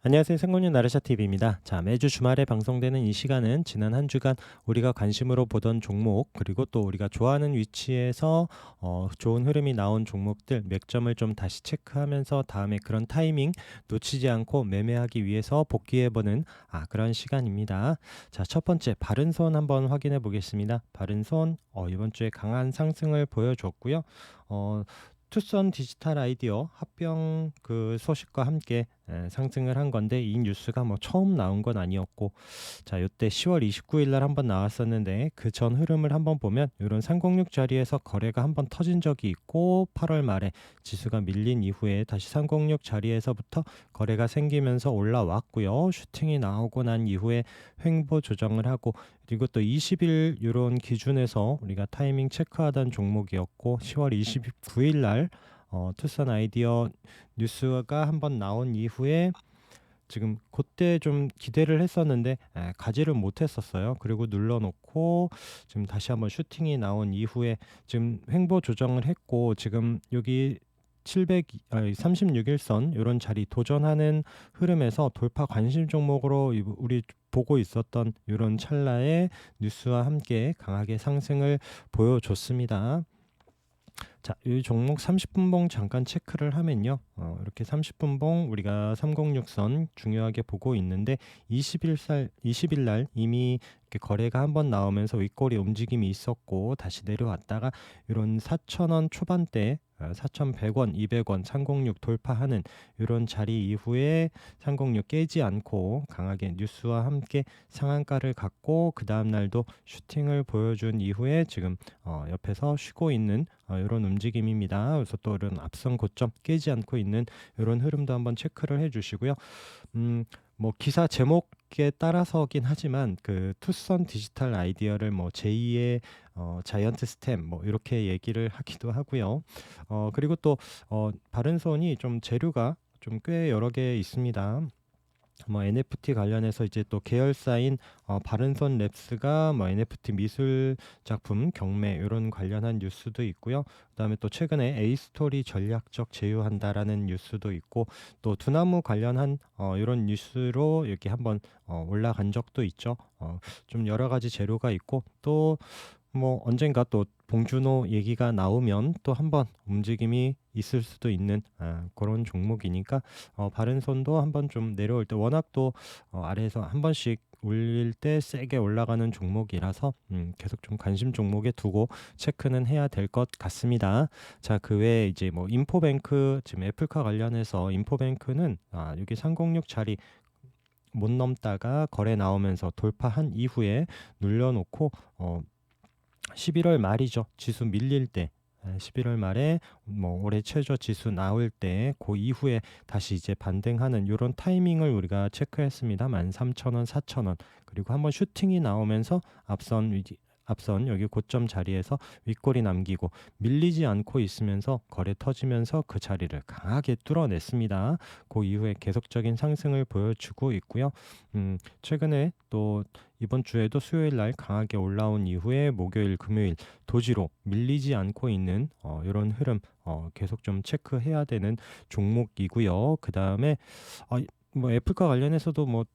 안녕하세요. 생공유 나르샤 TV입니다. 자, 매주 주말에 방송되는 이 시간은 지난 한 주간 우리가 관심으로 보던 종목, 그리고 또 우리가 좋아하는 위치에서 좋은 흐름이 나온 종목들 몇 점을 좀 다시 체크하면서 다음에 그런 타이밍 놓치지 않고 매매하기 위해서 복귀해보는 그런 시간입니다. 자, 첫 번째 바른손 한번 확인해 보겠습니다. 바른손 이번 주에 강한 상승을 보여줬고요. 투썸 디지털 아이디어 합병 그 소식과 함께 상승을 한 건데, 이 뉴스가 뭐 처음 나온 건 아니었고, 자, 요때 10월 29일 날 한번 나왔었는데 그 전 흐름을 한번 보면 이런 306 자리에서 거래가 한번 터진 적이 있고, 8월 말에 지수가 밀린 이후에 다시 306 자리에서부터 거래가 생기면서 올라왔고요. 슈팅이 나오고 난 이후에 횡보 조정을 하고, 그리고 또 20일 이런 기준에서 우리가 타이밍 체크하던 종목이었고, 10월 29일 날 투싼 아이디어 뉴스가 한번 나온 이후에 지금 그때 좀 기대를 했었는데 가지를 못했었어요. 그리고 눌러놓고 지금 다시 한번 슈팅이 나온 이후에 지금 횡보 조정을 했고, 지금 여기 36일선 이런 자리 도전하는 흐름에서 돌파 관심 종목으로 우리 보고 있었던 이런 찰나의 뉴스와 함께 강하게 상승을 보여줬습니다. 자, 이 종목 30분봉 잠깐 체크를 하면요. 이렇게 30분봉 우리가 306선 중요하게 보고 있는데, 20일 날 이미 이렇게 거래가 한번 나오면서 윗꼬리 움직임이 있었고, 다시 내려왔다가 이런 4,000원 초반대 4,100원, 200원, 306 돌파하는 이런 자리 이후에 306 깨지 않고 강하게 뉴스와 함께 상한가를 갖고, 그 다음 날도 슈팅을 보여준 이후에 지금 옆에서 쉬고 있는 이런 움직임입니다. 그래서 또 이런 앞선 고점 깨지 않고 있는 이런 흐름도 한번 체크를 해주시고요. 뭐 기사 제목에 따라서긴 하지만 그 투썸 디지털 아이디어를 뭐 제2의 자이언트 스템 뭐 이렇게 얘기를 하기도 하고요. 그리고 또 바른손이 좀 재료가 좀 꽤 여러 개 있습니다. 뭐 NFT 관련해서 이제 또 계열사인 바른손 랩스가 뭐 NFT 미술 작품 경매 이런 관련한 뉴스도 있고요. 그다음에 또 최근에 에이스토리 전략적 제휴한다라는 뉴스도 있고, 또 두나무 관련한 이런 뉴스로 이렇게 한번 올라간 적도 있죠. 좀 여러 가지 재료가 있고, 또 뭐 언젠가 또 봉준호 얘기가 나오면 또 한번 움직임이 있을 수도 있는 그런 종목이니까, 바른손도 한번 좀 내려올 때 워낙 또 아래에서 한 번씩 올릴 때 세게 올라가는 종목이라서 계속 좀 관심 종목에 두고 체크는 해야 될 것 같습니다. 자, 그 외에 이제 뭐 인포뱅크, 지금 애플카 관련해서 인포뱅크는 여기 306 자리 못 넘다가 거래 나오면서 돌파한 이후에 눌려놓고 11월 말이죠. 지수 밀릴 때, 11월 말에 뭐 올해 최저 지수 나올 때 그 이후에 다시 이제 반등하는 이런 타이밍을 우리가 체크했습니다. 13,000원, 4,000원. 그리고 한번 슈팅이 나오면서 앞선 여기 고점 자리에서 윗골이 남기고 밀리지 않고 있으면서 거래 터지면서 그 자리를 강하게 뚫어냈습니다. 그 이후에 계속적인 상승을 보여주고 있고요. 최근에 또 이번 주에도 수요일 날 강하게 올라온 이후에 목요일, 금요일 도지로 밀리지 않고 있는 이런 흐름 계속 좀 체크해야 되는 종목이고요. 그 다음에 뭐 애플과 관련해서도 뭐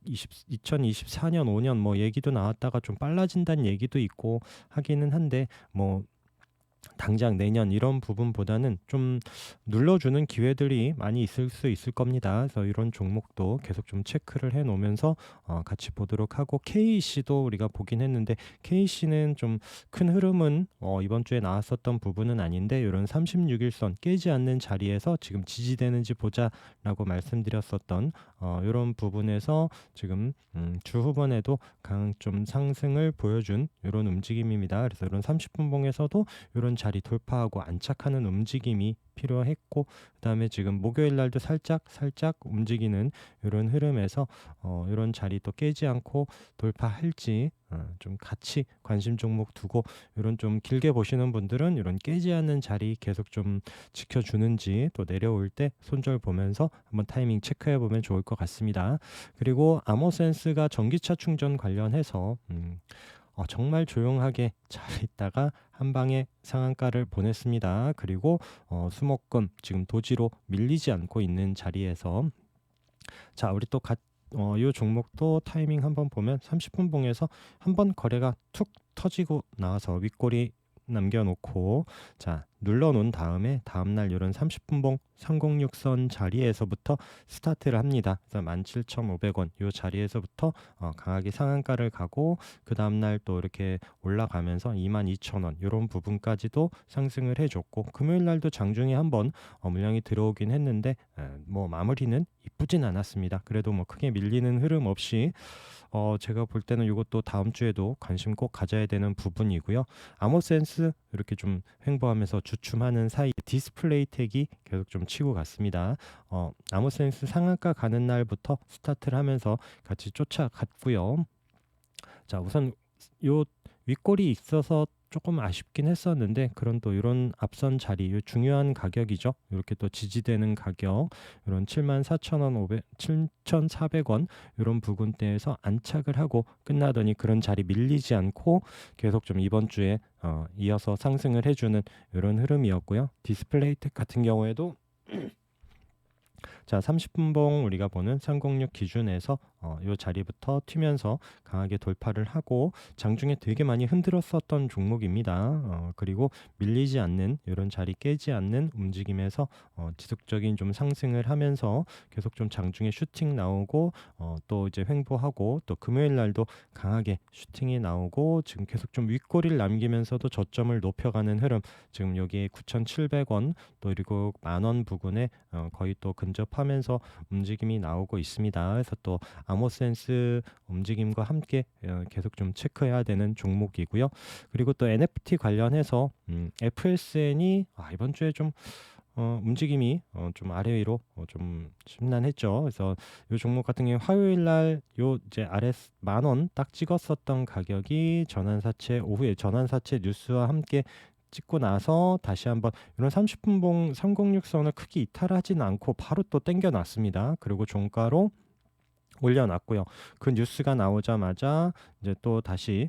2024년 5년 뭐 얘기도 나왔다가 좀 빨라진다는 얘기도 있고 하기는 한데, 뭐 당장 내년 이런 부분보다는 좀 눌러주는 기회들이 많이 있을 수 있을 겁니다. 그래서 이런 종목도 계속 좀 체크를 해 놓으면서 같이 보도록 하고, KC도 우리가 보긴 했는데 KC는 좀 큰 흐름은 이번 주에 나왔었던 부분은 아닌데, 이런 36일선 깨지 않는 자리에서 지금 지지되는지 보자라고 말씀드렸었던 이런 부분에서 지금 주 후반에도 강 좀 상승을 보여준 이런 움직임입니다. 그래서 이런 30분봉에서도 이런 자리 돌파하고 안착하는 움직임이 필요했고, 그다음에 지금 목요일 날도 살짝 움직이는 이런 흐름에서 이런 자리 또 깨지 않고 돌파할지 좀 같이 관심 종목 두고, 이런 좀 길게 보시는 분들은 이런 깨지 않는 자리 계속 좀 지켜주는지, 또 내려올 때 손절 보면서 한번 타이밍 체크해 보면 좋을 것 같습니다. 그리고 아모센스가 전기차 충전 관련해서 정말 조용하게 잘 있다가 한 방에 상한가를 보냈습니다. 그리고 수목금 지금 도지로 밀리지 않고 있는 자리에서 자, 우리 또 이 종목도 타이밍 한번 보면 30분 봉에서 한번 거래가 툭 터지고 나와서 윗꼬리 남겨놓고 자 눌러놓은 다음에 다음날 이런 30분 봉 306선 자리에서부터 스타트를 합니다. 그래서 17,500원 이 자리에서부터 강하게 상한가를 가고 그 다음날 또 이렇게 올라가면서 22,000원 이런 부분까지도 상승을 해줬고 금요일 날도 장중에 한번 물량이 들어오긴 했는데 뭐 마무리는 이쁘진 않았습니다. 그래도 뭐 크게 밀리는 흐름 없이 제가 볼 때는 이것도 다음 주에도 관심 꼭 가져야 되는 부분이고요. 아모센스 이렇게 좀 횡보하면서 주춤하는 사이 디스플레이 택이 계속 좀 치고 갔습니다. 아모센스 상한가 가는 날부터 스타트를 하면서 같이 쫓아갔고요. 자, 우선 요 윗골이 있어서 조금 아쉽긴 했었는데 그런 또 이런 앞선 자리 요 중요한 가격이죠. 이렇게 또 지지되는 가격 이런 74,000원 7,400원 이런 부근대에서 안착을 하고 끝나더니 그런 자리 밀리지 않고 계속 좀 이번 주에 이어서 상승을 해주는 이런 흐름이었고요. 디스플레이텍 같은 경우에도 자 30분 봉 우리가 보는 306 기준에서 이 자리부터 튀면서 강하게 돌파를 하고 장중에 되게 많이 흔들었었던 종목입니다. 그리고 밀리지 않는 이런 자리 깨지 않는 움직임에서 지속적인 좀 상승을 하면서 계속 좀 장중에 슈팅 나오고 또 이제 횡보하고 또 금요일 날도 강하게 슈팅이 나오고 지금 계속 좀 윗꼬리를 남기면서도 저점을 높여가는 흐름 지금 여기에 9,700원 또 그리고 10,000원 부근에 거의 또 근접하면서 움직임이 나오고 있습니다. 그래서 또 아모센스 움직임과 함께 계속 좀 체크해야 되는 종목이고요. 그리고 또 NFT 관련해서 FSN이 이번 주에 좀 움직임이 좀 아래 위로 좀 심란했죠. 그래서 이 종목 같은 경우 화요일 날 요 이제 아래 10,000원 딱 찍었었던 가격이 전환사채 오후에 전환사채 뉴스와 함께 찍고 나서 다시 한번 이런 30분 봉 306선을 크게 이탈하진 않고 바로 또 땡겨 놨습니다. 그리고 종가로 올려놨고요. 그 뉴스가 나오자마자 이제 또 다시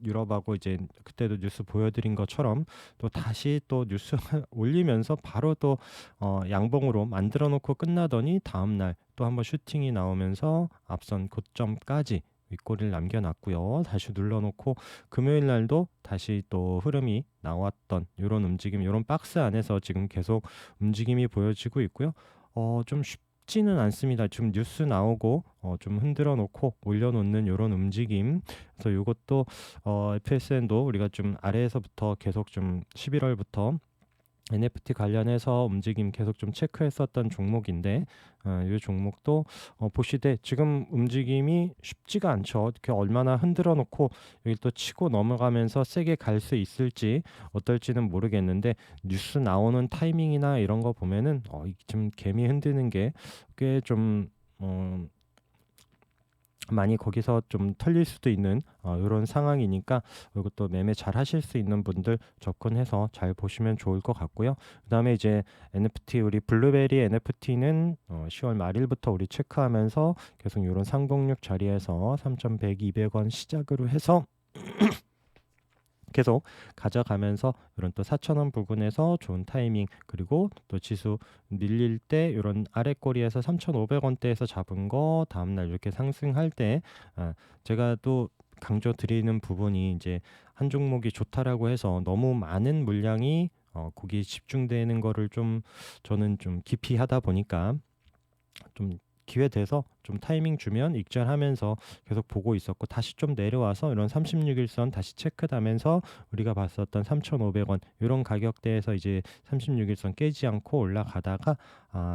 유럽하고 이제 그때도 뉴스 보여드린 것처럼 또 다시 또 뉴스 올리면서 바로 또 양봉으로 만들어 놓고 끝나더니 다음날 또 한번 슈팅이 나오면서 앞선 고점까지 윗꼬리를 남겨놨고요. 다시 눌러놓고 금요일 날도 다시 또 흐름이 나왔던 이런 움직임, 이런 박스 안에서 지금 계속 움직임이 보여지고 있고요. 좀 쉽지는 않습니다. 지금 뉴스 나오고 좀 흔들어 놓고 올려놓는 이런 움직임. 그래서 이것도 FSN도 우리가 좀 아래에서부터 계속 좀 11월부터 NFT 관련해서 움직임 계속 좀 체크했었던 종목인데 이 종목도 보시되 지금 움직임이 쉽지가 않죠. 이렇게 얼마나 흔들어 놓고 여기 또 치고 넘어가면서 세게 갈 수 있을지 어떨지는 모르겠는데 뉴스 나오는 타이밍이나 이런 거 보면은 지금 개미 흔드는 게 꽤 좀 많이 거기서 좀 털릴 수도 있는 이런 상황이니까 이것도 매매 잘 하실 수 있는 분들 접근해서 잘 보시면 좋을 것 같고요. 그다음에 이제 NFT 우리 블루베리 NFT는 10월 말일부터 우리 체크하면서 계속 이런 306 자리에서 3,100, 200원 시작으로 해서 계속 가져가면서 이런 또 4,000원 부근에서 좋은 타이밍 그리고 또 지수 밀릴 때 이런 아래 꼬리에서 3,500원대에서 잡은 거 다음날 이렇게 상승할 때 제가 또 강조 드리는 부분이 이제 한 종목이 좋다라고 해서 너무 많은 물량이 거기에 집중되는 거를 좀 저는 좀 깊이 하다 보니까 좀 기회 돼서 좀 타이밍 주면 익절하면서 계속 보고 있었고 다시 좀 내려와서 이런 36일선 다시 체크하면서 우리가 봤었던 3,500원 이런 가격대에서 이제 36일선 깨지 않고 올라가다가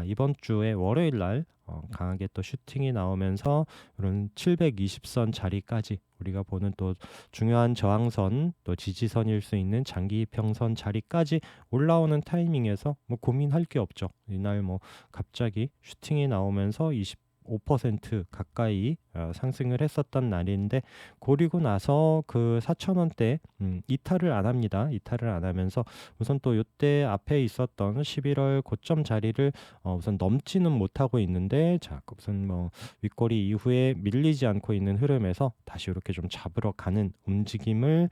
이번 주에 월요일 날 강하게 또 슈팅이 나오면서 이런 720선 자리까지 우리가 보는 또 중요한 저항선 또 지지선일 수 있는 장기 평선 자리까지 올라오는 타이밍에서 뭐 고민할 게 없죠. 이날 뭐 갑자기 슈팅이 나오면서 25% 가까이 상승을 했었던 날인데 고리고 나서 그 4,000원대 이탈을 안 합니다. 이탈을 안 하면서 우선 또 이때 앞에 있었던 11월 고점 자리를 우선 넘지는 못하고 있는데 자 우선 뭐 윗꼬리 이후에 밀리지 않고 있는 흐름에서 다시 이렇게 좀 잡으러 가는 움직임을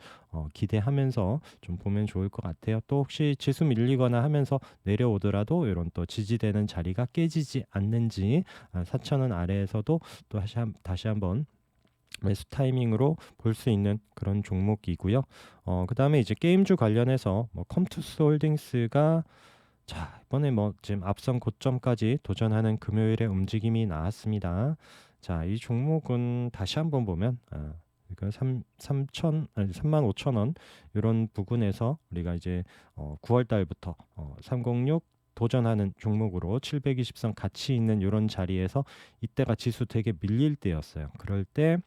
기대하면서 좀 보면 좋을 것 같아요. 또 혹시 지수 밀리거나 하면서 내려오더라도 이런 또 지지되는 자리가 깨지지 않는지 4,000원 아래에서도 또 다시 한번 매수 타이밍으로 볼 수 있는 그런 종목이고요. 그다음에 이제 게임주 관련해서 뭐 컴투스 홀딩스가 자, 이번에 뭐 지금 앞선 고점까지 도전하는 금요일에 움직임이 나왔습니다. 자, 이 종목은 다시 한번 보면 그러니까 35,000원 이런 부근에서 우리가 이제 9월 달부터 306 도전하는 종목으로 720선 같이 있는 이런 자리에서 이때가 지수 되게 밀릴 때였어요. 그럴 때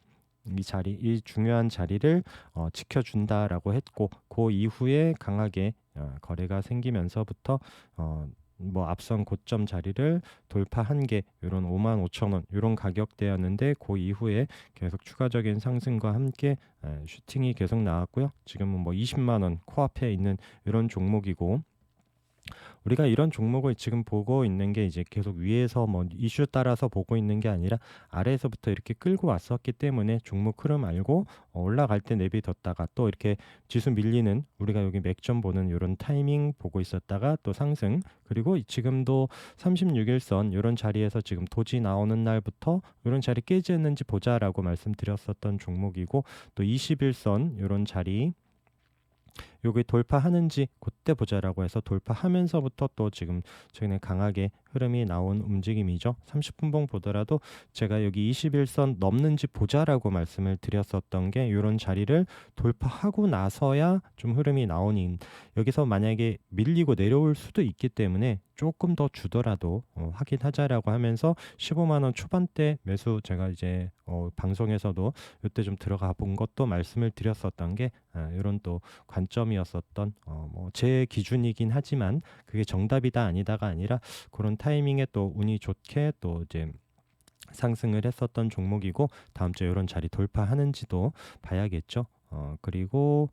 이 중요한 자리를 지켜준다라고 했고, 그 이후에 강하게 거래가 생기면서부터 뭐 앞선 고점 자리를 돌파한 게 이런 55,000원 이런 가격대였는데, 그 이후에 계속 추가적인 상승과 함께 슈팅이 계속 나왔고요. 지금은 뭐 20만 원 코앞에 있는 이런 종목이고, 우리가 이런 종목을 지금 보고 있는 게 이제 계속 위에서 뭐 이슈 따라서 보고 있는 게 아니라 아래에서부터 이렇게 끌고 왔었기 때문에 종목 흐름 알고 올라갈 때 내비뒀다가 또 이렇게 지수 밀리는, 우리가 여기 맥점 보는 이런 타이밍 보고 있었다가 또 상승, 그리고 지금도 36일선 이런 자리에서 지금 도지 나오는 날부터 이런 자리 깨지는지 보자라고 말씀드렸었던 종목이고, 또 21선 이런 자리 여기 돌파하는지 그때 보자라고 해서 돌파하면서부터 또 지금 최근에 강하게 흐름이 나온 움직임이죠. 30분봉 보더라도 제가 여기 21선 넘는지 보자라고 말씀을 드렸었던 게 이런 자리를 돌파하고 나서야 좀 흐름이 나오니, 여기서 만약에 밀리고 내려올 수도 있기 때문에 조금 더 주더라도 확인하자라고 하면서 15만 원 초반대 매수, 제가 이제 방송에서도 이때 좀 들어가 본 것도 말씀을 드렸었던 게 이런 또 관점이었었던 뭐 제 기준이긴 하지만 그게 정답이다 아니다가 아니라 그런 타이밍에 또 운이 좋게 또 이제 상승을 했었던 종목이고, 다음 주에 이런 자리 돌파하는지도 봐야겠죠. 그리고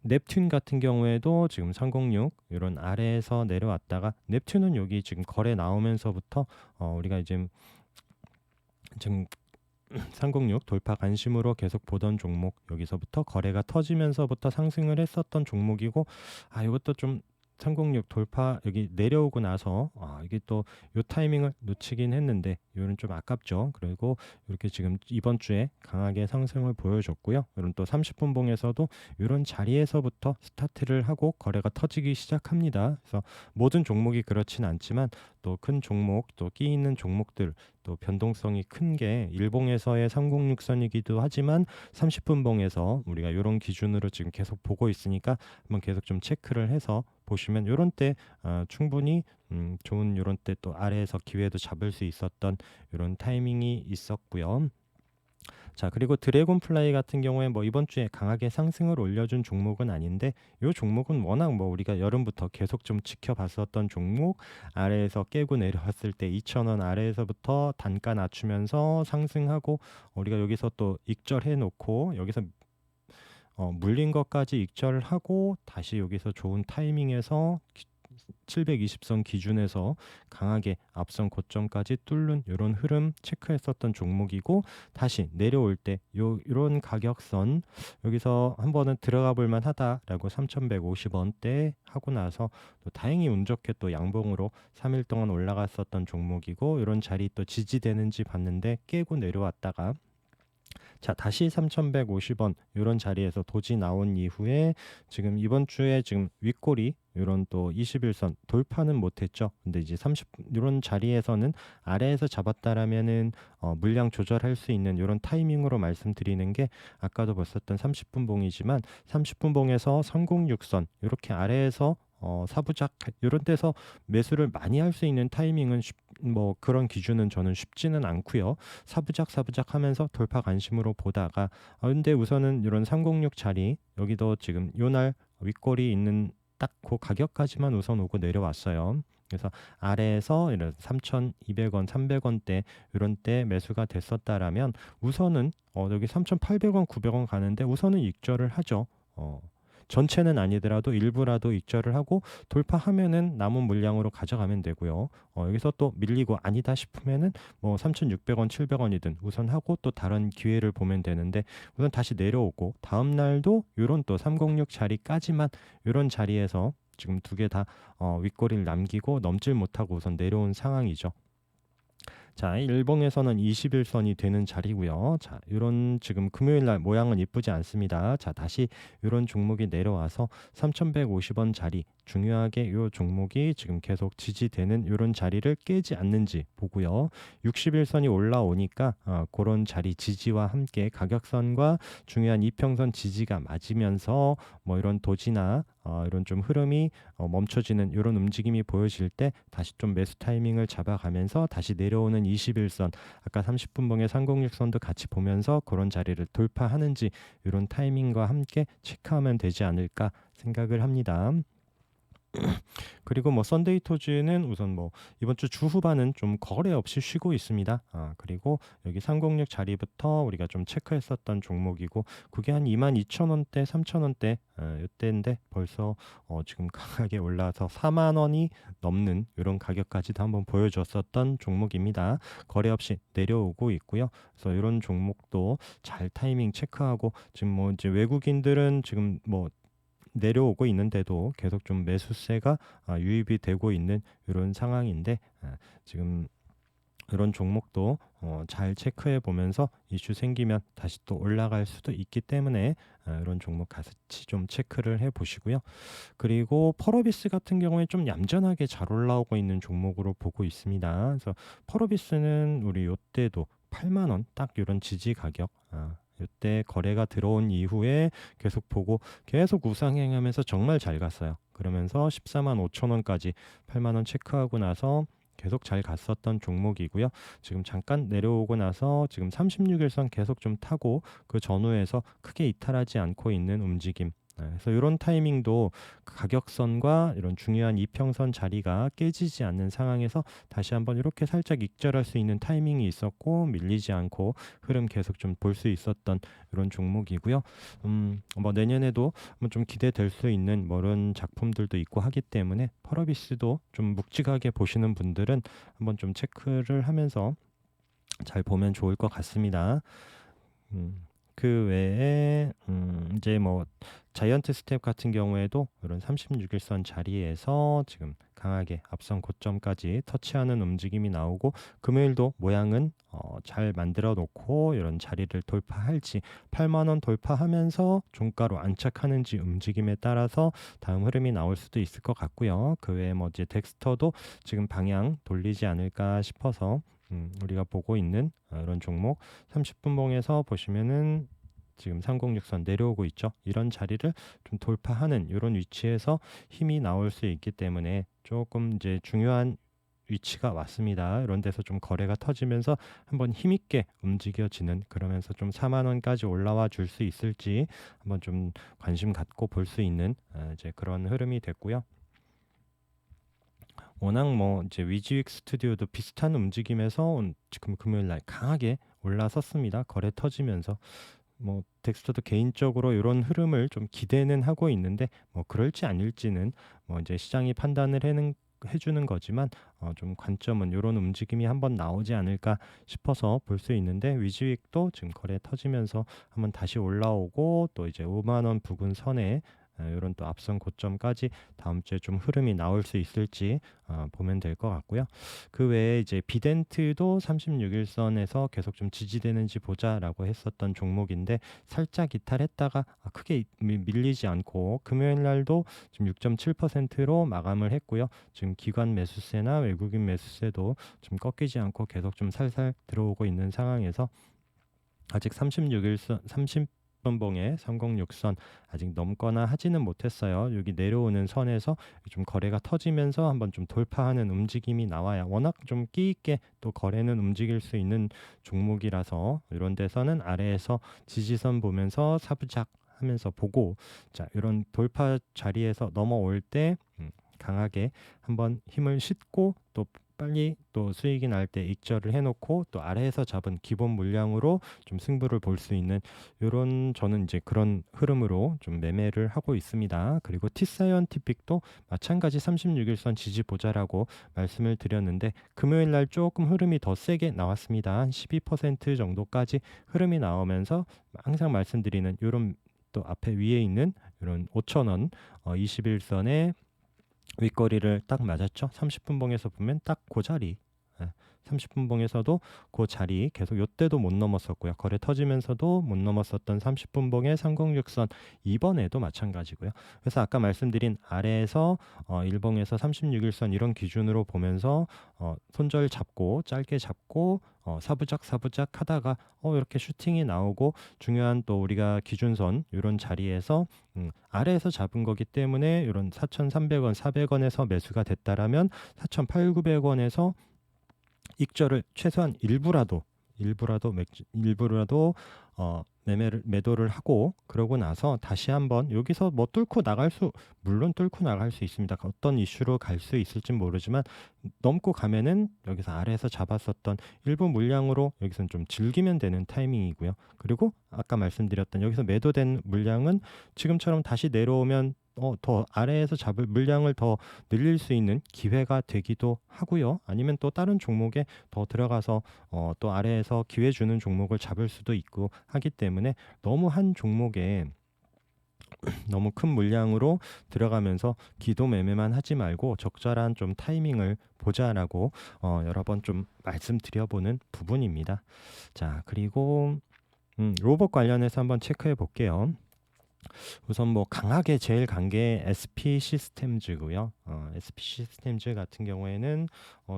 넵튠 같은 경우에도 지금 306 이런 아래에서 내려왔다가, 넵튠은 여기 지금 거래 나오면서부터 우리가 이제 지금 306 돌파 관심으로 계속 보던 종목, 여기서부터 거래가 터지면서부터 상승을 했었던 종목이고, 이것도 좀 306 돌파 여기 내려오고 나서 이게 또 요 타이밍을 놓치긴 했는데 이거는 좀 아깝죠. 그리고 이렇게 지금 이번 주에 강하게 상승을 보여줬고요. 이런 또 30분 봉에서도 이런 자리에서부터 스타트를 하고 거래가 터지기 시작합니다. 그래서 모든 종목이 그렇진 않지만 또 큰 종목, 또 끼 있는 종목들, 또 변동성이 큰 게 일봉에서의 306선이기도 하지만 30분 봉에서 우리가 이런 기준으로 지금 계속 보고 있으니까 한번 계속 좀 체크를 해서 보시면 이런 때 충분히 좋은, 이런 때 또 아래에서 기회도 잡을 수 있었던 이런 타이밍이 있었고요. 자, 그리고 드래곤 플라이 같은 경우에 뭐 이번 주에 강하게 상승을 올려준 종목은 아닌데, 이 종목은 워낙 뭐 우리가 여름부터 계속 좀 지켜봤었던 종목, 아래에서 깨고 내려왔을 때 2,000원 아래에서부터 단가 낮추면서 상승하고, 우리가 여기서 또 익절해 놓고 여기서 물린 것까지 익절하고 다시 여기서 좋은 타이밍에서 720선 기준에서 강하게 앞선 고점까지 뚫는 이런 흐름 체크했었던 종목이고, 다시 내려올 때 이런 가격선 여기서 한 번은 들어가 볼 만하다라고 3,150원대 하고 나서 또 다행히 운 좋게 또 양봉으로 3일 동안 올라갔었던 종목이고, 이런 자리 또 지지되는지 봤는데 깨고 내려왔다가, 자, 다시 3,150원 이런 자리에서 도지 나온 이후에 지금 이번 주에 지금 윗꼬리 이런 또 21선 돌파는 못했죠. 근데 이제 30 이런 자리에서는 아래에서 잡았다라면은 물량 조절할 수 있는 이런 타이밍으로 말씀드리는 게, 아까도 봤었던 30분 봉이지만 30분 봉에서 306선 이렇게 아래에서 사부작 이런 데서 매수를 많이 할 수 있는 타이밍은 뭐 그런 기준은 저는 쉽지는 않고요. 사부작 하면서 돌파 관심으로 보다가 근데 우선은 이런 306 자리 여기도 지금 요날 윗꼬리 있는 딱 그 가격까지만 우선 오고 내려왔어요. 그래서 아래에서 이런 3,200원, 300원대 이런 때 매수가 됐었다라면 우선은 여기 3,800원, 900원 가는데 우선은 익절을 하죠. 전체는 아니더라도 일부라도 익절을 하고 돌파하면은 남은 물량으로 가져가면 되고요. 여기서 또 밀리고 아니다 싶으면은 뭐 3,600원, 700원이든 우선 하고 또 다른 기회를 보면 되는데, 우선 다시 내려오고 다음 날도 요런 또 306 자리까지만, 요런 자리에서 지금 두 개 다 윗꼬리를 남기고 넘질 못하고 우선 내려온 상황이죠. 자, 일봉에서는 21선이 되는 자리고요. 자, 요런 지금 금요일 날 모양은 이쁘지 않습니다. 자, 다시 요런 종목이 내려와서 3,150원 자리, 중요하게 요 종목이 지금 계속 지지되는 요런 자리를 깨지 않는지 보고요. 61선이 올라오니까 그런 자리 지지와 함께 가격선과 중요한 이평선 지지가 맞으면서 뭐 이런 도지나 이런 좀 흐름이 멈춰지는 이런 움직임이 보여질 때 다시 좀 매수 타이밍을 잡아가면서 다시 내려오는 21선, 아까 30분봉의 306선도 같이 보면서 그런 자리를 돌파하는지 이런 타이밍과 함께 체크하면 되지 않을까 생각을 합니다. 그리고 뭐 썬데이 토즈는 우선 뭐 이번 주 주후반은 좀 거래 없이 쉬고 있습니다. 그리고 여기 306 자리부터 우리가 좀 체크했었던 종목이고, 그게 한 22,000원대, 3,000원대 이때인데 벌써 지금 강하게 올라서 4만 원이 넘는 이런 가격까지도 한번 보여줬었던 종목입니다. 거래 없이 내려오고 있고요. 그래서 이런 종목도 잘 타이밍 체크하고, 지금 뭐 이제 외국인들은 지금 뭐 내려오고 있는데도 계속 좀 매수세가 유입이 되고 있는 이런 상황인데, 지금 이런 종목도 잘 체크해 보면서 이슈 생기면 다시 또 올라갈 수도 있기 때문에 이런 종목 같이 좀 체크를 해 보시고요. 그리고 펄어비스 같은 경우에 좀 얌전하게 잘 올라오고 있는 종목으로 보고 있습니다. 그래서 펄어비스는 우리 요때도 8만 원 딱 이런 지지 가격, 이때 거래가 들어온 이후에 계속 보고 계속 우상행하면서 정말 잘 갔어요. 그러면서 14만 5천 원까지 8만 원 체크하고 나서 계속 잘 갔었던 종목이고요. 지금 잠깐 내려오고 나서 지금 36일선 계속 좀 타고 그 전후에서 크게 이탈하지 않고 있는 움직임. 그래서 이런 타이밍도 가격선과 이런 중요한 이평선 자리가 깨지지 않는 상황에서 다시 한번 이렇게 살짝 익절할 수 있는 타이밍이 있었고, 밀리지 않고 흐름 계속 좀 볼 수 있었던 이런 종목이고요. 뭐 내년에도 좀 기대될 수 있는 뭐 이런 작품들도 있고 하기 때문에 펄어비스도 좀 묵직하게 보시는 분들은 한번 좀 체크를 하면서 잘 보면 좋을 것 같습니다. 그 외에 이제 뭐 자이언트 스텝 같은 경우에도 이런 36일선 자리에서 지금 강하게 앞선 고점까지 터치하는 움직임이 나오고, 금요일도 모양은 잘 만들어 놓고 이런 자리를 돌파할지, 8만 원 돌파하면서 종가로 안착하는지 움직임에 따라서 다음 흐름이 나올 수도 있을 것 같고요. 그 외에 뭐 이제 덱스터도 지금 방향 돌리지 않을까 싶어서 우리가 보고 있는 이런 종목 30분봉에서 보시면은 지금 306선 내려오고 있죠. 이런 자리를 좀 돌파하는 이런 위치에서 힘이 나올 수 있기 때문에 조금 이제 중요한 위치가 왔습니다. 이런 데서 좀 거래가 터지면서 한번 힘있게 움직여지는, 그러면서 좀 4만 원까지 올라와 줄 수 있을지 한번 좀 관심 갖고 볼 수 있는 이제 그런 흐름이 됐고요. 워낙 뭐 이제 위즈윅 스튜디오도 비슷한 움직임에서 지금 금요일 날 강하게 올라섰습니다. 거래 터지면서 뭐 덱스터도 개인적으로 이런 흐름을 좀 기대는 하고 있는데, 뭐 그럴지 아닐지는 뭐 이제 시장이 판단을 해주는 거지만, 좀 관점은 이런 움직임이 한번 나오지 않을까 싶어서 볼 수 있는데, 위즈윅도 지금 거래 터지면서 한번 다시 올라오고 또 이제 5만 원 부근 선에 이런 또 앞선 고점까지 다음 주에 좀 흐름이 나올 수 있을지 보면 될 것 같고요. 그 외에 이제 비덴트도 36일선에서 계속 좀 지지되는지 보자라고 했었던 종목인데, 살짝 이탈했다가 크게 밀리지 않고 금요일 날도 지금 6.7%로 마감을 했고요. 지금 기관 매수세나 외국인 매수세도 좀 꺾이지 않고 계속 좀 살살 들어오고 있는 상황에서, 아직 36일선 30분봉의 306선 아직 넘거나 하지는 못했어요. 여기 내려오는 선에서 좀 거래가 터지면서 한번 좀 돌파하는 움직임이 나와야, 워낙 좀 끼 있게 또 거래는 움직일 수 있는 종목이라서 이런 데서는 아래에서 지지선 보면서 사부작 하면서 보고, 자 이런 돌파 자리에서 넘어올 때 강하게 한번 힘을 싣고 또 빨리 또 수익이 날 때 익절을 해 놓고 또 아래에서 잡은 기본 물량으로 좀 승부를 볼 수 있는 요런 저는 이제 그런 흐름으로 좀 매매를 하고 있습니다. 그리고 T사이언티픽도 마찬가지 36일선 지지 보자라고 말씀을 드렸는데 금요일 날 조금 흐름이 더 세게 나왔습니다. 한 12% 정도까지 흐름이 나오면서 항상 말씀드리는 요런 또 앞에 위에 있는 이런 5,000원 21선에 윗거리를 딱 맞았죠. 30분 봉에서 보면 딱 그 자리. 30분 봉에서도 그 자리 계속 요때도 못 넘었었고요. 거래 터지면서도 못 넘었었던 30분 봉의 306선 이번에도 마찬가지고요. 그래서 아까 말씀드린 아래에서 일봉에서 36일선 이런 기준으로 보면서 손절 잡고 짧게 잡고 사부작 하다가 이렇게 슈팅이 나오고 중요한 또 우리가 기준선 이런 자리에서 아래에서 잡은 거기 때문에 이런 4,300원, 400원에서 매수가 됐다라면 4,800원에서 익절을 최소한 일부라도 매도를 하고 그러고 나서 다시 한번 여기서 뭐 물론 뚫고 나갈 수 있습니다. 어떤 이슈로 갈 수 있을지 모르지만 넘고 가면은 여기서 아래에서 잡았었던 일부 물량으로 여기서는 좀 즐기면 되는 타이밍이고요. 그리고 아까 말씀드렸던 여기서 매도된 물량은 지금처럼 다시 내려오면 더 아래에서 잡을 물량을 더 늘릴 수 있는 기회가 되기도 하고요. 아니면 또 다른 종목에 더 들어가서 또 아래에서 기회 주는 종목을 잡을 수도 있고 하기 때문에 너무 한 종목에 너무 큰 물량으로 들어가면서 기도 매매만 하지 말고 적절한 좀 타이밍을 보자라고 여러 번 좀 말씀드려보는 부분입니다. 자, 그리고 로봇 관련해서 한번 체크해 볼게요. 우선 뭐 강하게 제일 간 게 SP 시스템즈고요. SP 시스템즈 같은 경우에는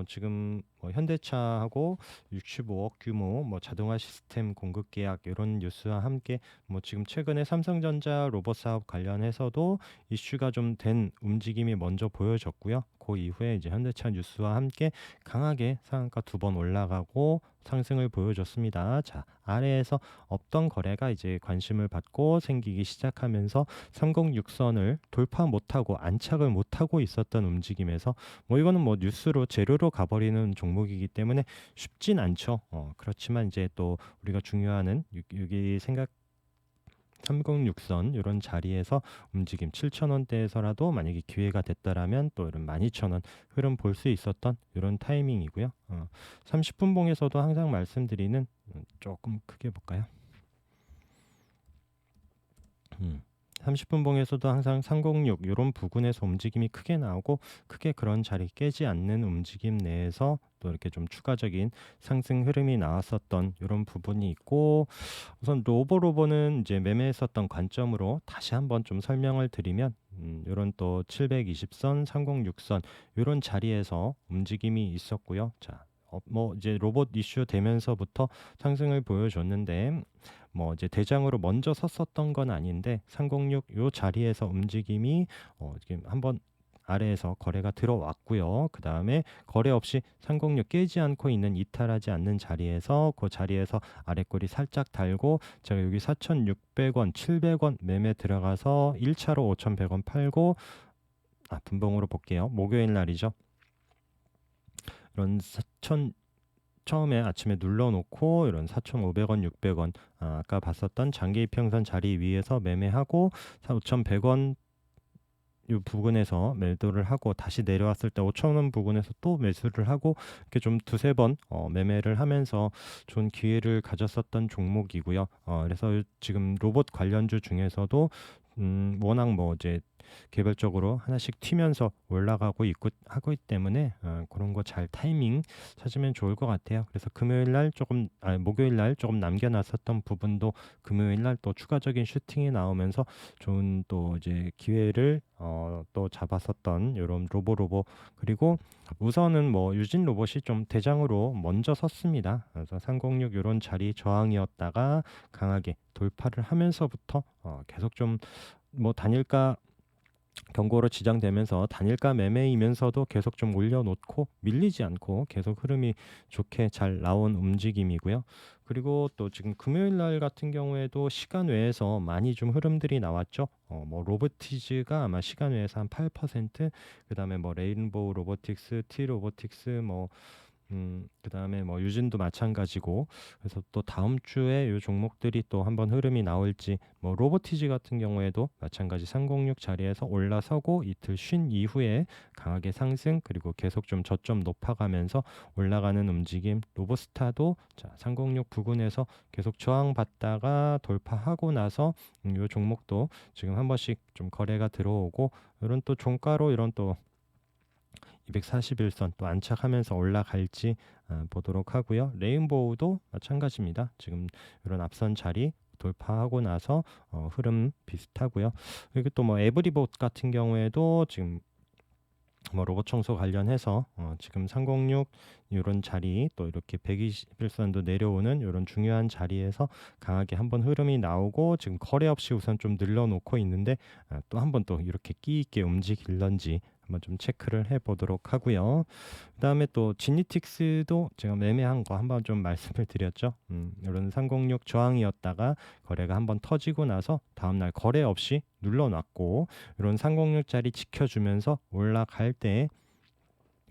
지금 뭐 현대차하고 65억 규모 뭐 자동화 시스템 공급 계약 이런 뉴스와 함께 뭐 지금 최근에 삼성전자 로봇 사업 관련해서도 이슈가 좀 된 움직임이 먼저 보여졌고요. 그 이후에 이제 현대차 뉴스와 함께 강하게 상한가 2번 올라가고 상승을 보여줬습니다. 자, 아래에서 없던 거래가 이제 관심을 받고 생기기 시작하면서 306선을 돌파 못하고 안착을 못하고 있었던 움직임에서 뭐 이거는 뭐 뉴스로 재료로 가버리는 종목이기 때문에 쉽진 않죠. 그렇지만 이제 또 우리가 중요한 여기 306선 이런 자리에서 움직임 7,000원대에서라도 만약에 기회가 됐다라면 또 이런 12,000원 흐름 볼 수 있었던 이런 타이밍이고요. 30분 봉에서도 항상 말씀드리는 조금 크게 볼까요? 30분 봉에서도 항상 306 이런 부근에서 움직임이 크게 나오고 크게 그런 자리 깨지 않는 움직임 내에서 또 이렇게 좀 추가적인 상승 흐름이 나왔었던 이런 부분이 있고 우선 로보는 이제 매매했었던 관점으로 다시 한번 좀 설명을 드리면 이런 또 720선, 306선 이런 자리에서 움직임이 있었고요. 자, 뭐 이제 로봇 이슈 되면서부터 상승을 보여줬는데 뭐 이제 대장으로 먼저 섰었던 건 아닌데 306 요 자리에서 움직임이 지금 한번 아래에서 거래가 들어왔고요. 그 다음에 거래 없이 306 깨지 않고 있는 이탈하지 않는 자리에서 그 자리에서 아래꼬리 살짝 달고 제가 여기 4,600원, 700원 매매 들어가서 1차로 5,100원 팔고 분봉으로 볼게요. 목요일 날이죠. 이런 4,000 처음에 아침에 눌러놓고 이런 4,500원, 600원 아까 봤었던 장기 이평선 자리 위에서 매매하고 4,100원 이 부근에서 매도를 하고 다시 내려왔을 때 5,000원 부근에서 또 매수를 하고 이렇게 좀 두세 번 매매를 하면서 좋은 기회를 가졌었던 종목이고요. 그래서 지금 로봇 관련주 중에서도 워낙 뭐 이제 개별적으로 하나씩 튀면서 올라가고 있고 하기 때문에 그런 거 잘 타이밍 찾으면 좋을 것 같아요. 그래서 목요일 날 조금 남겨놨었던 부분도 금요일 날 또 추가적인 슈팅이 나오면서 좋은 또 이제 기회를 또 잡았었던 이런 로보 그리고 우선은 뭐 유진 로봇이 좀 대장으로 먼저 섰습니다. 그래서 306 이런 자리 저항이었다가 강하게 돌파를 하면서부터 계속 좀 뭐 단일가 경고로 지정되면서 단일가 매매이면서도 계속 좀 올려놓고 밀리지 않고 계속 흐름이 좋게 잘 나온 움직임이고요. 그리고 또 지금 금요일 날 같은 경우에도 시간 외에서 많이 좀 흐름들이 나왔죠. 뭐 로보티즈가 아마 시간 외에서 한 8%, 그다음에 뭐 레인보우 로보틱스, T 로보틱스, 뭐 그다음에 뭐 유진도 마찬가지고, 그래서 또 다음 주에 요 종목들이 또 한번 흐름이 나올지, 뭐 로보티지 같은 경우에도 마찬가지 306 자리에서 올라서고 이틀 쉰 이후에 강하게 상승, 그리고 계속 좀 저점 높아가면서 올라가는 움직임. 로보스타도 자 306 부근에서 계속 저항받다가 돌파하고 나서 요 종목도 지금 한 번씩 좀 거래가 들어오고, 이런 또 종가로 이런 또 241선 또 안착하면서 올라갈지 보도록 하고요. 레인보우도 마찬가지입니다. 지금 이런 앞선 자리 돌파하고 나서 흐름 비슷하고요. 그리고 또 뭐 에브리봇 같은 경우에도 지금 뭐 로봇 청소 관련해서 지금 306 이런 자리, 또 이렇게 121선도 내려오는 이런 중요한 자리에서 강하게 한번 흐름이 나오고, 지금 거래 없이 우선 좀 늘려놓고 있는데 또 한번 또 이렇게 끼 있게 움직일런지 한번 좀 체크를 해보도록 하고요. 그다음에 또 지니틱스도 제가 매매한 거 한번 좀 말씀을 드렸죠. 이런 306 저항이었다가 거래가 한번 터지고 나서 다음날 거래 없이 눌러놨고, 이런 306짜리 지켜주면서 올라갈 때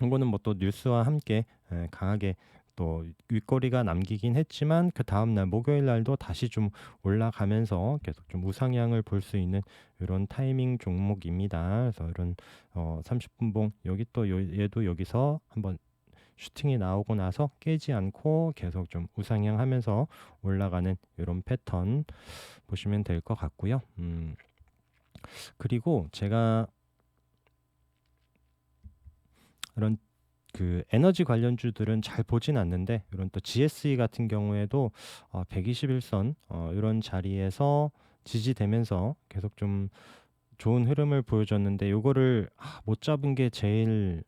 이거는 뭐 또 뉴스와 함께 강하게 또 윗거리가 남기긴 했지만, 그 다음날 목요일 날도 다시 좀 올라가면서 계속 좀 우상향을 볼 수 있는 이런 타이밍 종목입니다. 그래서 이런 30분 봉 여기 또 얘도 여기서 한번 슈팅이 나오고 나서 깨지 않고 계속 좀 우상향하면서 올라가는 이런 패턴 보시면 될 것 같고요. 그리고 제가 이런 그 에너지 관련주들은 잘 보진 않는데, 이런 또 GSE 같은 경우에도 121선 이런 자리에서 지지되면서 계속 좀 좋은 흐름을 보여줬는데, 요거를 못 잡은 게 제일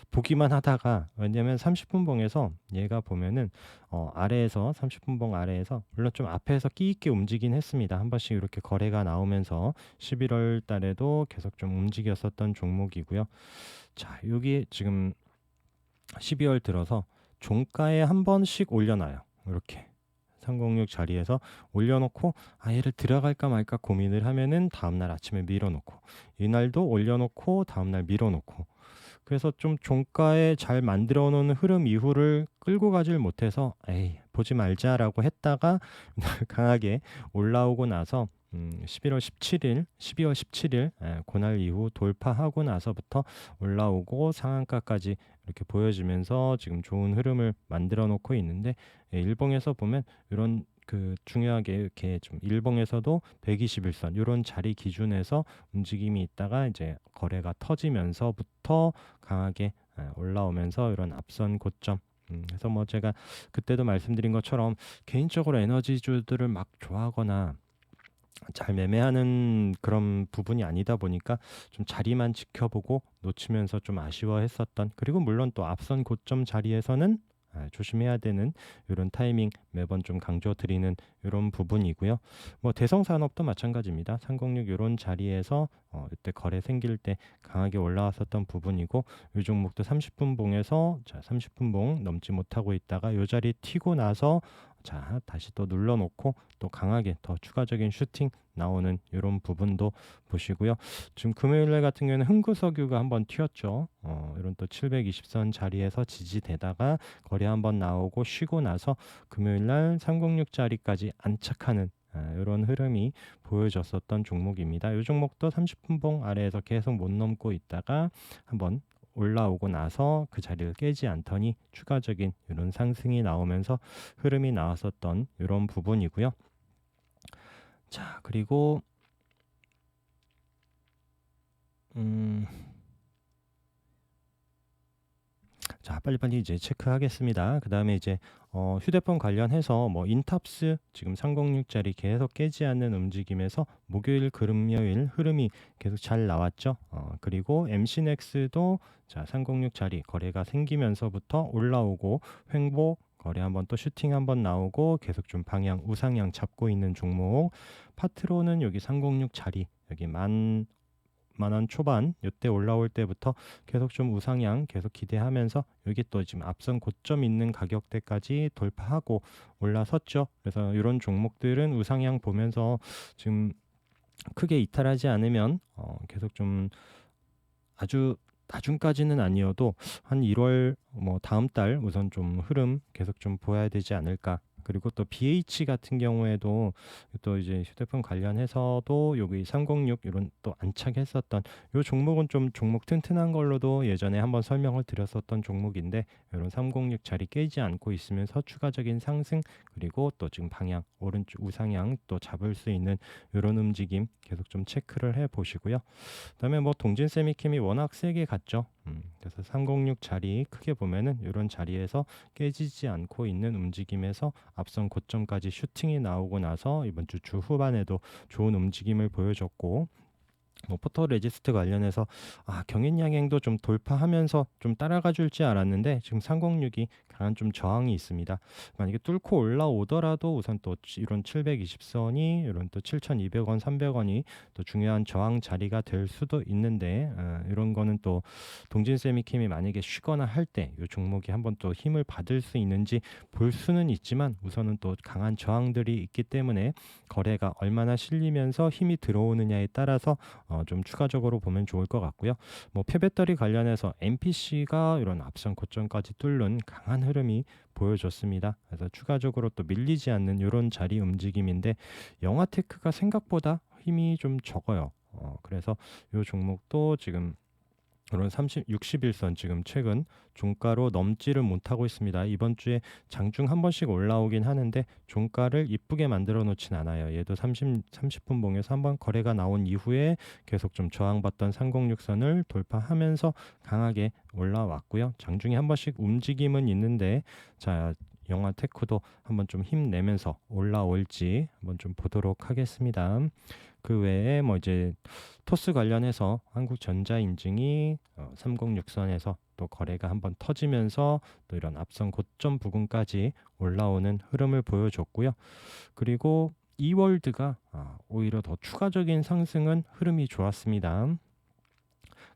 보기만 하다가, 왜냐면 30분 봉에서 얘가 보면은 아래에서 30분 봉 아래에서 물론 좀 앞에서 끼 있게 움직이긴 했습니다. 한 번씩 이렇게 거래가 나오면서 11월 달에도 계속 좀 움직였었던 종목이고요. 자, 여기 지금 12월 들어서 종가에 한 번씩 올려놔요. 이렇게 306 자리에서 올려놓고 얘를 들어갈까 말까 고민을 하면은 다음날 아침에 밀어놓고, 이날도 올려놓고 다음날 밀어놓고, 그래서 좀 종가에 잘 만들어 놓은 흐름 이후를 끌고 가질 못해서 에이 보지 말자라고 했다가 강하게 올라오고 나서 11월 17일, 12월 17일 그날 이후 돌파하고 나서부터 올라오고 상한가까지 이렇게 보여지면서 지금 좋은 흐름을 만들어 놓고 있는데, 일봉에서 보면 이런 그 중요하게 이렇게 좀 일봉에서도 121선 이런 자리 기준에서 움직임이 있다가 이제 거래가 터지면서부터 강하게 올라오면서 이런 앞선 고점, 그래서 뭐 제가 그때도 말씀드린 것처럼 개인적으로 에너지주들을 막 좋아하거나 잘 매매하는 그런 부분이 아니다 보니까 좀 자리만 지켜보고 놓치면서 좀 아쉬워했었던, 그리고 물론 또 앞선 고점 자리에서는 조심해야 되는 이런 타이밍 매번 좀 강조드리는 이런 부분이고요. 뭐 대성산업도 마찬가지입니다. 306 이런 자리에서 이때 거래 생길 때 강하게 올라왔었던 부분이고, 이 종목도 30분 봉에서 자 30분 봉 넘지 못하고 있다가 이 자리 튀고 나서 자 다시 또 눌러놓고 또 강하게 더 추가적인 슈팅 나오는 이런 부분도 보시고요. 지금 금요일날 같은 경우에는 흥구석유가 한번 튀었죠. 이런 또 720선 자리에서 지지되다가 거래 한번 나오고 쉬고 나서 금요일날 306자리까지 안착하는 이런 흐름이 보여졌었던 종목입니다. 이 종목도 30분 봉 아래에서 계속 못 넘고 있다가 한번 올라오고 나서 그 자리를 깨지 않더니 추가적인 이런 상승이 나오면서 흐름이 나왔었던 이런 부분이고요. 자, 그리고 자, 빨리빨리 이제 체크하겠습니다. 그다음에 이제 휴대폰 관련해서 뭐 인탑스 지금 306짜리 계속 깨지 않는 움직임에서 목요일, 금요일 흐름이 계속 잘 나왔죠. 그리고 MC넥스도 자 306짜리 거래가 생기면서부터 올라오고 횡보 거래 한번 또 슈팅 한번 나오고 계속 좀 방향 우상향 잡고 있는 종목. 파트로는 여기 306 자리 여기 만원 초반 이때 올라올 때부터 계속 좀 우상향 계속 기대하면서 여기 또 지금 앞선 고점 있는 가격대까지 돌파하고 올라섰죠. 그래서 이런 종목들은 우상향 보면서 지금 크게 이탈하지 않으면 계속 좀 아주 나중까지는 아니어도 한 1월 뭐 다음 달 우선 좀 흐름 계속 좀 보여야 되지 않을까. 그리고 또 BH 같은 경우에도 또 이제 휴대폰 관련해서도 여기 306 이런 또 안착했었던 요 종목은 좀 종목 튼튼한 걸로도 예전에 한번 설명을 드렸었던 종목인데 이런 306 자리 깨지 않고 있으면서 추가적인 상승 그리고 또 지금 방향 오른쪽 우상향 또 잡을 수 있는 이런 움직임 계속 좀 체크를 해 보시고요. 그다음에 뭐 동진 세미캠이 워낙 세게 갔죠. 그래서 306 자리 크게 보면은 이런 자리에서 깨지지 않고 있는 움직임에서 앞선 고점까지 슈팅이 나오고 나서 이번 주 후반에도 좋은 움직임을 보여줬고 뭐 포토 레지스트 관련해서 경인 양행도 좀 돌파하면서 좀 따라가 줄지 알았는데 지금 306이 강한 좀 저항이 있습니다. 만약에 뚫고 올라오더라도 우선 또 이런 720선이 이런 또 7,200원, 300원이 또 중요한 저항 자리가 될 수도 있는데 이런 거는 또 동진 세미킴이 만약에 쉬거나 할 때 이 종목이 한번 또 힘을 받을 수 있는지 볼 수는 있지만 우선은 또 강한 저항들이 있기 때문에 거래가 얼마나 실리면서 힘이 들어오느냐에 따라서 좀 추가적으로 보면 좋을 것 같고요. 뭐 폐배터리 관련해서 MPC가 이런 앞선 고점까지 뚫는 강한 흐름이 보여줬습니다. 그래서 추가적으로 또 밀리지 않는 이런 자리 움직임인데 영화테크가 생각보다 힘이 좀 적어요. 그래서 이 종목도 지금 이런 60일선 지금 최근 종가로 넘지를 못하고 있습니다. 이번 주에 장중 한 번씩 올라오긴 하는데 종가를 이쁘게 만들어 놓진 않아요. 얘도 30분 봉에서 한번 거래가 나온 이후에 계속 좀 저항받던 306선을 돌파하면서 강하게 올라왔고요. 장중에 한 번씩 움직임은 있는데 자 영화 테크도 한번 좀 힘내면서 올라올지 한번 좀 보도록 하겠습니다. 그 외에 뭐 이제 토스 관련해서 한국전자인증이 306선에서 또 거래가 한번 터지면서 또 이런 앞선 고점 부근까지 올라오는 흐름을 보여줬고요. 그리고 이월드가 오히려 더 추가적인 상승은 흐름이 좋았습니다.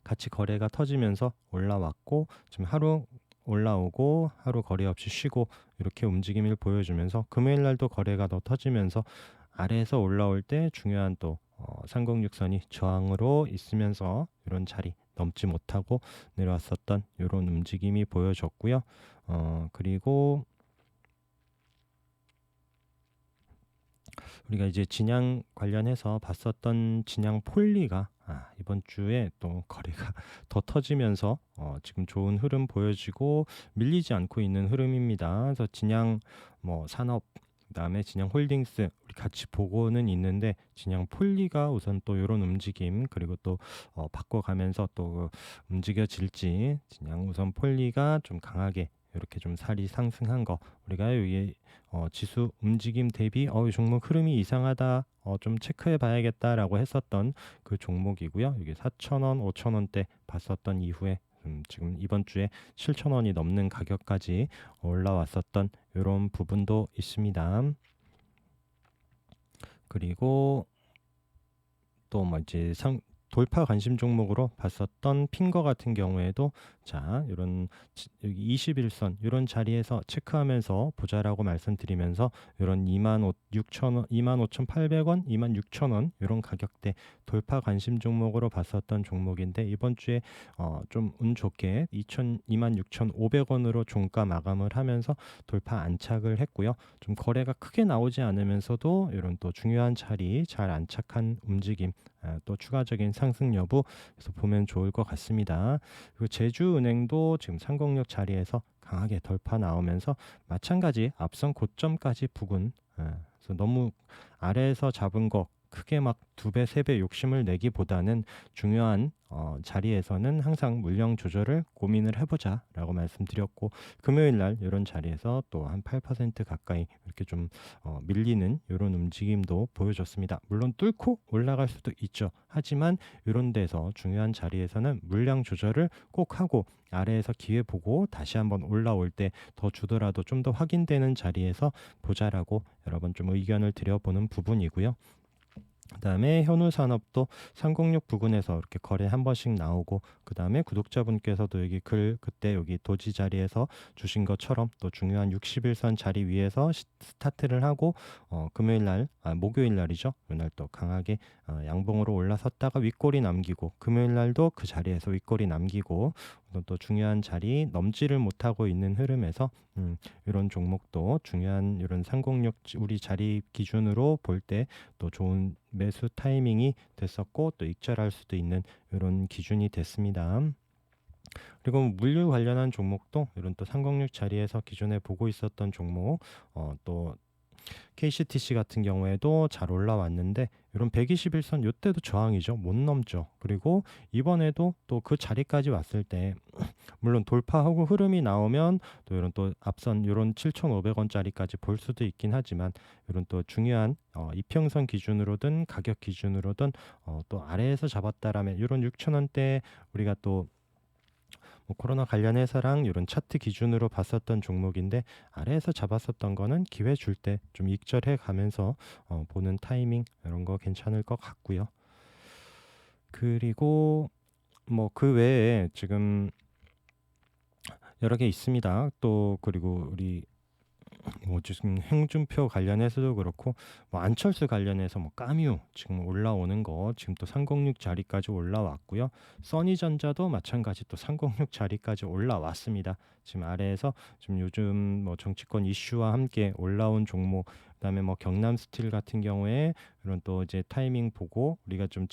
같이 거래가 터지면서 올라왔고 지금 하루 올라오고 하루 거래 없이 쉬고 이렇게 움직임을 보여주면서 금요일 날도 거래가 더 터지면서 아래에서 올라올 때 중요한 또 306선이 저항으로 있으면서 이런 자리 넘지 못하고 내려왔었던 이런 움직임이 보여졌고요. 그리고 우리가 이제 진양 관련해서 봤었던 진양 폴리가 이번 주에 또 거래가 더 터지면서 지금 좋은 흐름 보여지고 밀리지 않고 있는 흐름입니다. 그래서 진양 뭐 산업 그다음에 진양 홀딩스 우리 같이 보고는 있는데 진양 폴리가 우선 또 이런 움직임 그리고 또 바꿔가면서 또 움직여질지 진양 우선 폴리가 좀 강하게 이렇게 좀 살이 상승한 거 우리가 여기 지수 움직임 대비 이 종목 흐름이 이상하다 좀 체크해 봐야겠다라고 했었던 그 종목이고요. 여기 4,000원, 5,000원대 봤었던 이후에 지금 이번 주에 7,000원이 넘는 가격까지 올라왔었던 이런 부분도 있습니다. 그리고 또 뭐 이제 돌파 관심 종목으로 봤었던 핑거 같은 경우에도 자 이런 여기 21선 이런 자리에서 체크하면서 보자라고 말씀드리면서 이런 26,000원, 25,800원, 26,000원 이런 가격대 돌파 관심 종목으로 봤었던 종목인데 이번 주에 좀 운 좋게 26,500원으로 종가 마감을 하면서 돌파 안착을 했고요. 좀 거래가 크게 나오지 않으면서도 이런 또 중요한 자리 잘 안착한 움직임 또 추가적인 상승 여부 그래서 보면 좋을 것 같습니다. 그리고 제주은행도 지금 306 자리에서 강하게 돌파 나오면서 마찬가지 앞선 고점까지 부근 그래서 너무 아래에서 잡은 거 크게 막 2배, 3배 욕심을 내기보다는 중요한 자리에서는 항상 물량 조절을 고민을 해보자 라고 말씀드렸고 금요일 날 이런 자리에서 또 한 8% 가까이 이렇게 좀 밀리는 이런 움직임도 보여줬습니다. 물론 뚫고 올라갈 수도 있죠. 하지만 이런 데서 중요한 자리에서는 물량 조절을 꼭 하고 아래에서 기회 보고 다시 한번 올라올 때 더 주더라도 좀 더 확인되는 자리에서 보자라고 여러 번 좀 의견을 드려보는 부분이고요. 그다음에 현우산업도 306 부근에서 이렇게 거래 한 번씩 나오고, 그다음에 구독자분께서도 여기 글 그때 여기 도지 자리에서 주신 것처럼 또 중요한 60일선 자리 위에서 스타트를 하고 금요일 날, 목요일 날이죠. 그날 또 강하게 양봉으로 올라섰다가 윗골이 남기고, 금요일 날도 그 자리에서 윗골이 남기고, 또 중요한 자리 넘지를 못하고 있는 흐름에서 이런 종목도 중요한 이런 306 우리 자리 기준으로 볼 때 또 좋은 매수 타이밍이 됐었고, 또 익절할 수도 있는 이런 기준이 됐습니다. 그리고 물류 관련한 종목도 이런 또 306 자리에서 기존에 보고 있었던 종목, 또 KCTC 같은 경우에도 잘 올라왔는데, 이런 121선 요때도 저항이죠. 못 넘죠. 그리고 이번에도 또 그 자리까지 왔을 때 물론 돌파하고 흐름이 나오면 또 이런 또 앞선 이런 7,500원짜리까지 볼 수도 있긴 하지만, 이런 또 중요한 이평선 기준으로든 가격 기준으로든 또 아래에서 잡았다라면 이런 6,000원대 우리가 또 뭐 코로나 관련해서랑 이런 차트 기준으로 봤었던 종목인데, 아래에서 잡았었던 거는 기회 줄 때 좀 익절해 가면서 보는 타이밍 이런 거 괜찮을 것 같고요. 그리고 뭐 그 외에 지금 여러 개 있습니다. 또 그리고 우리 뭐 지금 행준표 관련해서도 그렇고, 뭐 안철수 관련해서 뭐 까뮤 지금 올라오는 거 지금 또 306 자리까지 올라왔고요. 써니전자도 마찬가지 또 306 자리까지 올라왔습니다. 지금 아래에서 지금 요즘 뭐 정치권 이슈와 함께 올라온 종목, 그다음에 뭐 경남스틸 같은 경우에 이런 또 이제 타이밍 보고 우리가 좀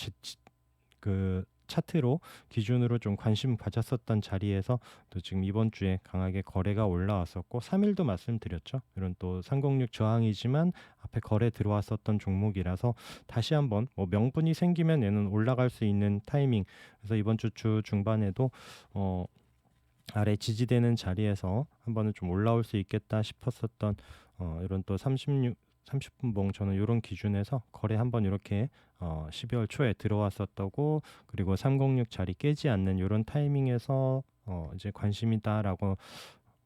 그 차트로 기준으로 좀 관심 가졌었던 자리에서 또 지금 이번 주에 강하게 거래가 올라왔었고, 3일도 말씀드렸죠. 이런 또 306 저항이지만 앞에 거래 들어왔었던 종목이라서 다시 한번 뭐 명분이 생기면 얘는 올라갈 수 있는 타이밍. 그래서 이번 주 중반에도 아래 지지되는 자리에서 한 번은 좀 올라올 수 있겠다 싶었었던 이런 또 30분 봉, 저는 이런 기준에서 거래 한번 이렇게 12월 초에 들어왔었다고, 그리고 306 자리 깨지 않는 이런 타이밍에서 이제 관심이다라고,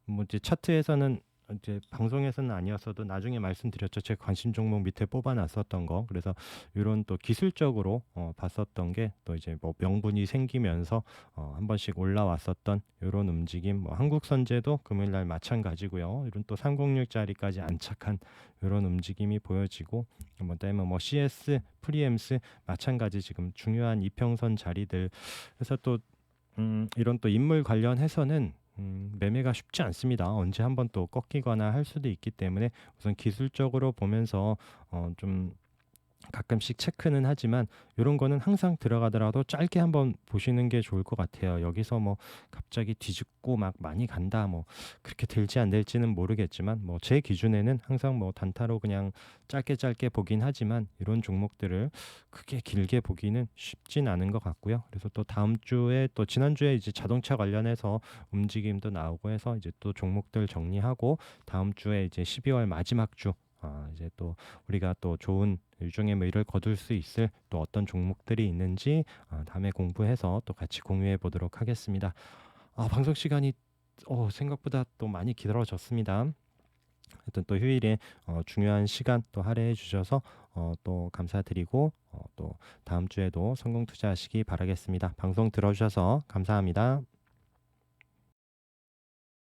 뭐 이제 차트에서는 이제 방송에서는 아니었어도 나중에 말씀드렸죠. 제 관심 종목 밑에 뽑아놨었던 거. 그래서 이런 또 기술적으로 봤었던 게 또 이제 뭐 명분이 생기면서 한 번씩 올라왔었던 이런 움직임. 뭐 한국선제도 금요일날 마찬가지고요. 이런 또 306 자리까지 안착한 이런 움직임이 보여지고, 뭐 그다음에 뭐 CS, 프리엠스 마찬가지 지금 중요한 이평선 자리들. 그래서 또 이런 또 인물 관련해서는 매매가 쉽지 않습니다. 언제 한번 또 꺾이거나 할 수도 있기 때문에 우선 기술적으로 보면서 좀 가끔씩 체크는 하지만, 이런 거는 항상 들어가더라도 짧게 한번 보시는 게 좋을 것 같아요. 여기서 뭐 갑자기 뒤집고 막 많이 간다, 뭐 그렇게 될지 안 될지는 모르겠지만, 뭐 제 기준에는 항상 뭐 단타로 그냥 짧게 짧게 보긴 하지만, 이런 종목들을 크게 길게 보기는 쉽진 않은 것 같고요. 그래서 또 다음 주에 또 지난주에 이제 자동차 관련해서 움직임도 나오고 해서 이제 또 종목들 정리하고, 다음 주에 이제 12월 마지막 주 이제 또 우리가 또 좋은 일종의 뭐 일을 거둘 수 있을 또 어떤 종목들이 있는지 다음에 공부해서 또 같이 공유해 보도록 하겠습니다. 방송 시간이 생각보다 또 많이 길어졌습니다. 하여튼 또 휴일에 중요한 시간 또 할애해 주셔서 또 감사드리고, 또 다음 주에도 성공 투자하시기 바라겠습니다. 방송 들어주셔서 감사합니다.